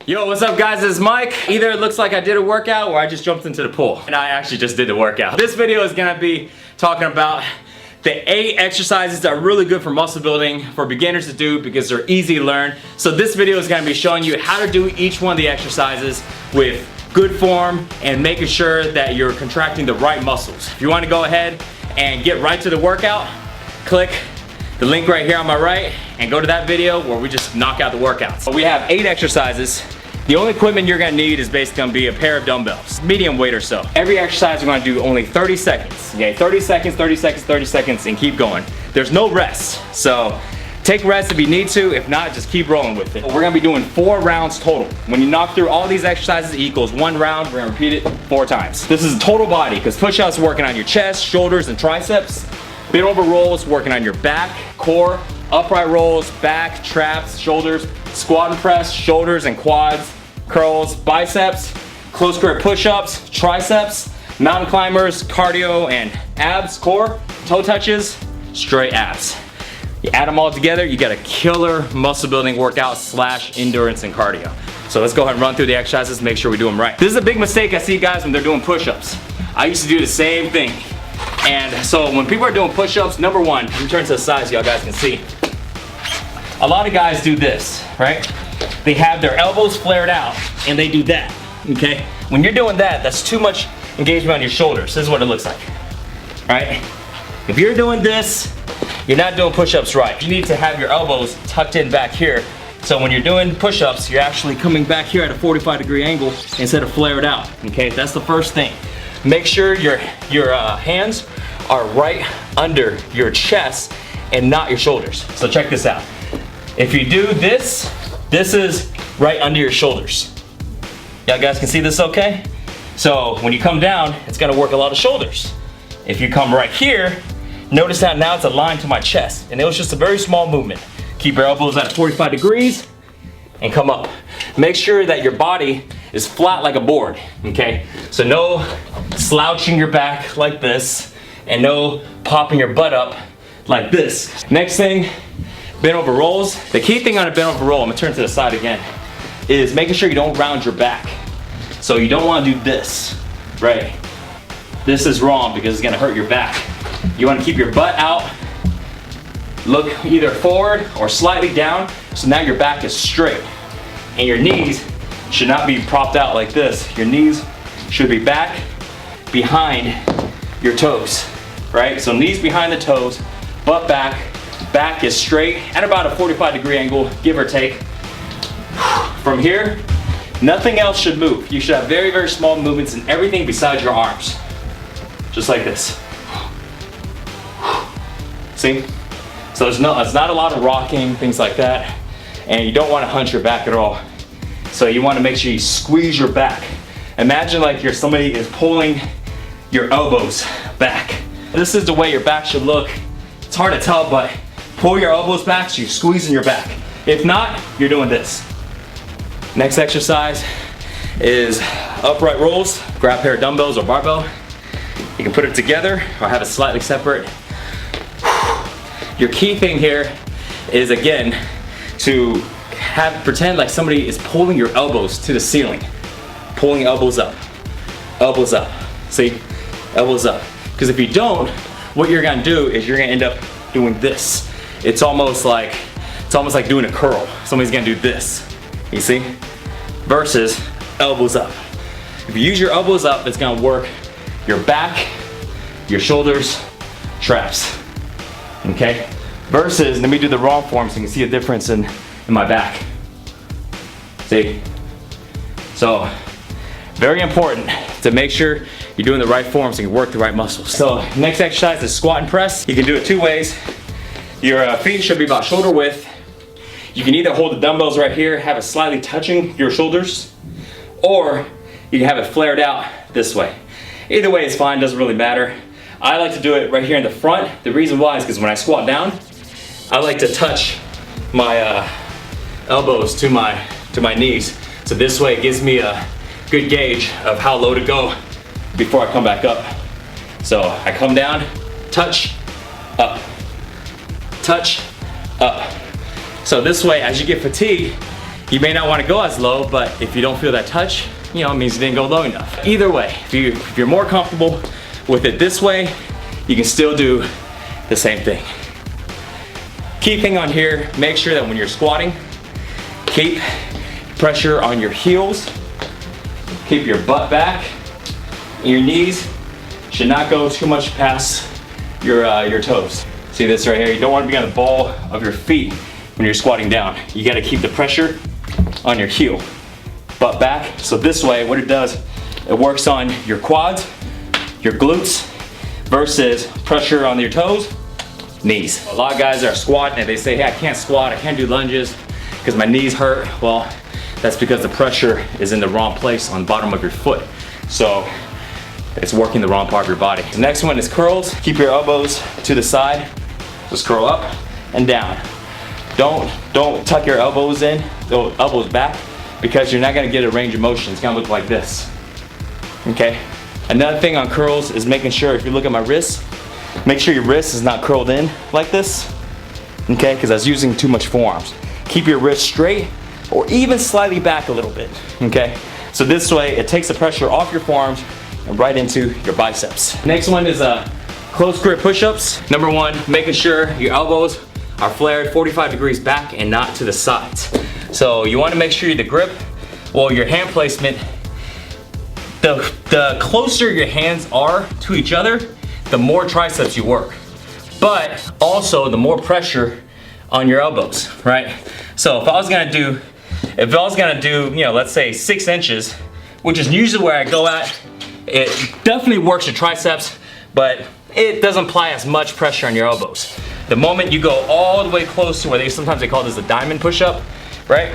Yo, what's up guys, it's Mike. Either it looks like I did a workout or I just jumped into the pool. And I actually just did the workout. This video is gonna be talking about the 8 exercises that are really good for muscle building for beginners to do because they're easy to learn. So this video is gonna be showing you how to do each one of the exercises with good form and making sure that you're contracting the right muscles. If you wanna go ahead and get right to the workout, click the link right here on my right and go to that video where we just knock out the workouts. So we have 8 exercises. The only equipment you're gonna need is basically gonna be a pair of dumbbells, medium weight or so. Every exercise we're gonna do only 30 seconds. Okay, 30 seconds, 30 seconds, 30 seconds, and keep going. There's no rest, so take rest if you need to. If not, just keep rolling with it. We're gonna be doing 4 rounds total. When you knock through all these exercises, it equals 1 round. We're gonna repeat it 4 times. This is total body, because push-ups are working on your chest, shoulders, and triceps. Bent over rolls, working on your back, core. Upright rolls, back, traps, shoulders. Squat and press, shoulders and quads. Curls, biceps. Close grip push-ups, triceps. Mountain climbers, cardio and abs, core. Toe touches, straight abs. You add them all together, you got a killer muscle building workout / endurance and cardio. So let's go ahead and run through the exercises, make sure we do them right. This is a big mistake I see guys when they're doing push-ups. I used to do the same thing. And so when people are doing push-ups, number one, let me turn to the side so y'all guys can see. A lot of guys do this, right? They have their elbows flared out and they do that, okay? When you're doing that, that's too much engagement on your shoulders. This is what it looks like, right? If you're doing this, you're not doing push-ups right. You need to have your elbows tucked in back here. So when you're doing push-ups, you're actually coming back here at a 45-degree angle instead of flared out, okay? That's the first thing. Make sure your hands are right under your chest and not your shoulders. So check this out. If you do this, this is right under your shoulders. Y'all guys can see this okay? So when you come down, it's gonna work a lot of shoulders. If you come right here, notice that now it's aligned to my chest, and it was just a very small movement. Keep your elbows at 45 degrees and come up. Make sure that your body is flat like a board, okay? So no slouching your back like this, and no popping your butt up like this. Next thing, bent over rolls. The key thing on a bent over roll, I'm gonna turn to the side again, is making sure you don't round your back. So you don't wanna do this, right? This is wrong because it's gonna hurt your back. You wanna keep your butt out, look either forward or slightly down, so now your back is straight. And your knees should not be propped out like this. Your knees should be back behind your toes, right? So knees behind the toes, butt back, back is straight at about a 45-degree angle, give or take. From here, nothing else should move. You should have very, very small movements in everything besides your arms. Just like this. See? So it's not a lot of rocking, things like that. And you don't want to hunch your back at all. So you want to make sure you squeeze your back. Imagine like somebody is pulling your elbows back. This is the way your back should look. It's hard to tell, but pull your elbows back so you're squeezing your back. If not, you're doing this. Next exercise is upright rolls. Grab a pair of dumbbells or barbell. You can put it together or have it slightly separate. Your key thing here is, again, to pretend like somebody is pulling your elbows to the ceiling. Pulling elbows up. Elbows up. See? Elbows up. Because if you don't, what you're gonna do is you're gonna end up doing this. It's almost like doing a curl. Somebody's gonna do this. You see? Versus elbows up. If you use your elbows up, it's gonna work your back, your shoulders, traps. Okay? Versus, let me do the wrong form so you can see a difference in my back. See? So, very important to make sure you're doing the right form so you can work the right muscles. So, next exercise is squat and press. You can do it 2 ways. Your feet should be about shoulder width. You can either hold the dumbbells right here, have it slightly touching your shoulders, or you can have it flared out this way. Either way is fine, doesn't really matter. I like to do it right here in the front. The reason why is because when I squat down, I like to touch my elbows to my knees. So this way it gives me a good gauge of how low to go before I come back up. So I come down, touch, up, touch, up. So this way, as you get fatigued, You may not want to go as low, but if you don't feel that touch, you know, it means you didn't go low enough. Either way, if you're more comfortable with it this way, you can still do the same thing. Key thing on here, make sure that when you're squatting, keep pressure on your heels, keep your butt back, and your knees should not go too much past your toes. See this right here? You don't want to be on the ball of your feet when you're squatting down. You got to keep the pressure on your heel, butt back. So this way, what it does, it works on your quads, your glutes, versus pressure on your toes, knees. A lot of guys are squatting and they say, hey, I can't squat, I can't do lunges because my knees hurt. Well, that's because the pressure is in the wrong place on the bottom of your foot. So it's working the wrong part of your body. The next one is curls. Keep your elbows to the side. Just curl up and down. Don't tuck your elbows in, elbows back, because you're not gonna get a range of motion. It's gonna look like this, okay? Another thing on curls is making sure, if you look at my wrist, make sure your wrist is not curled in like this, okay? Because I was using too much forearms. Keep your wrist straight or even slightly back a little bit, okay? So this way, it takes the pressure off your forearms and right into your biceps. Next one is close grip push-ups. Number one, making sure your elbows are flared 45 degrees back and not to the sides. So you wanna make sure the grip, well, your hand placement, the closer your hands are to each other, the more triceps you work. But also the more pressure on your elbows, right? So if I was gonna do, you know, let's say 6 inches, which is usually where I go at, it definitely works your triceps, but it doesn't apply as much pressure on your elbows. The moment you go all the way close to where sometimes they call this a diamond push-up, right?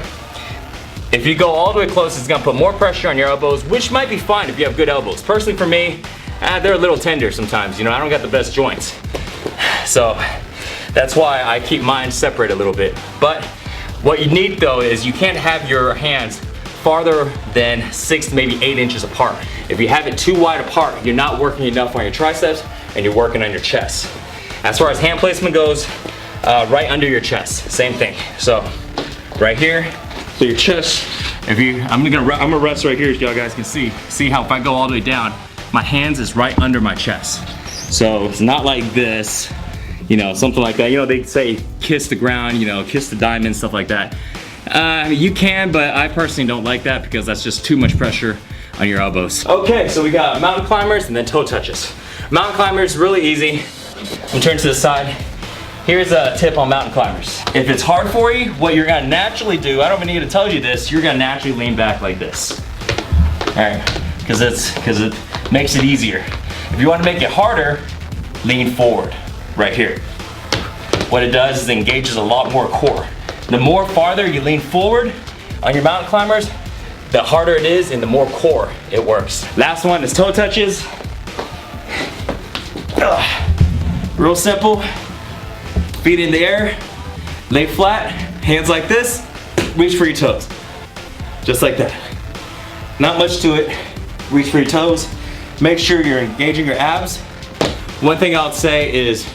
If you go all the way close, it's gonna put more pressure on your elbows, which might be fine if you have good elbows. Personally for me, they're a little tender sometimes, you know, I don't got the best joints. So that's why I keep mine separate a little bit. But what you need though is you can't have your hands farther than 6 to maybe 8 inches apart. If you have it too wide apart, you're not working enough on your triceps and you're working on your chest. As far as hand placement goes, right under your chest, same thing. So right here, so your chest, I'm gonna rest right here so y'all guys can see. See how if I go all the way down, my hands is right under my chest. So it's not like this, you know, something like that. You know, they say kiss the ground, you know, kiss the diamond, stuff like that. You can, but I personally don't like that because that's just too much pressure on your elbows. Okay, so we got mountain climbers and then toe touches. Mountain climbers, really easy. I'm turning to the side. Here's a tip on mountain climbers. If it's hard for you, what you're gonna naturally do, I don't even need to tell you this, you're gonna naturally lean back like this. All right, because it makes it easier. If you wanna make it harder, lean forward, right here. What it does is it engages a lot more core. The more farther you lean forward on your mountain climbers, the harder it is and the more core it works. Last one is toe touches. Real simple. Feet in the air, lay flat, hands like this, reach for your toes. Just like that. Not much to it. Reach for your toes. Make sure you're engaging your abs. One thing I'll say is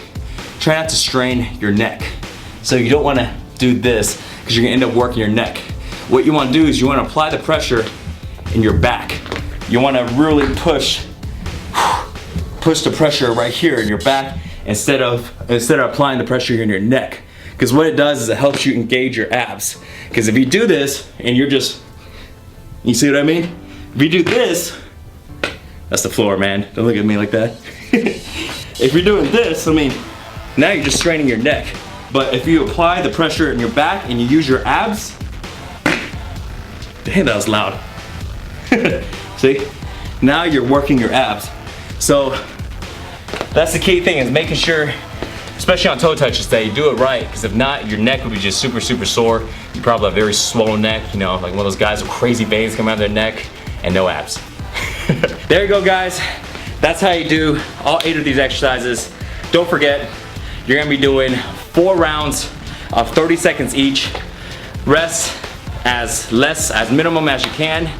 try not to strain your neck. So you don't want to do this because you're gonna end up working your neck. What you want to do is you want to apply the pressure in your back. You want to really push the pressure right here in your back instead of applying the pressure in your neck. Because what it does is it helps you engage your abs. Because if you do this and you see what I mean? If you do this, that's the floor, man. Don't look at me like that. If you're doing this, I mean, now you're just straining your neck. But if you apply the pressure in your back and you use your abs, damn, that was loud. See? Now you're working your abs. So that's the key thing, is making sure, especially on toe touches, that you do it right, because if not, your neck would be just super sore. You probably have a very swollen neck, you know, like one of those guys with crazy veins coming out of their neck and no abs. There you go, guys. That's how you do all 8 of these exercises. Don't forget, you're gonna be doing 4 rounds of 30 seconds each. Rest as minimum as you can,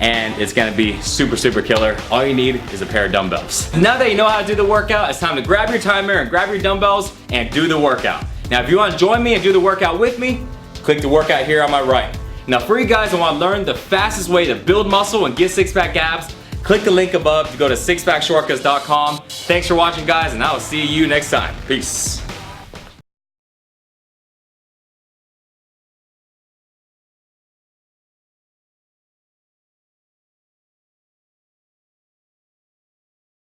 and it's gonna be super killer. All you need is a pair of dumbbells. Now that you know how to do the workout, it's time to grab your timer and grab your dumbbells and do the workout. Now if you want to join me and do the workout with me, click the workout here on my right. Now for you guys that want to learn the fastest way to build muscle and get six-pack abs, click the link above to go to sixpackshortcuts.com. Thanks for watching guys, and I will see you next time. Peace.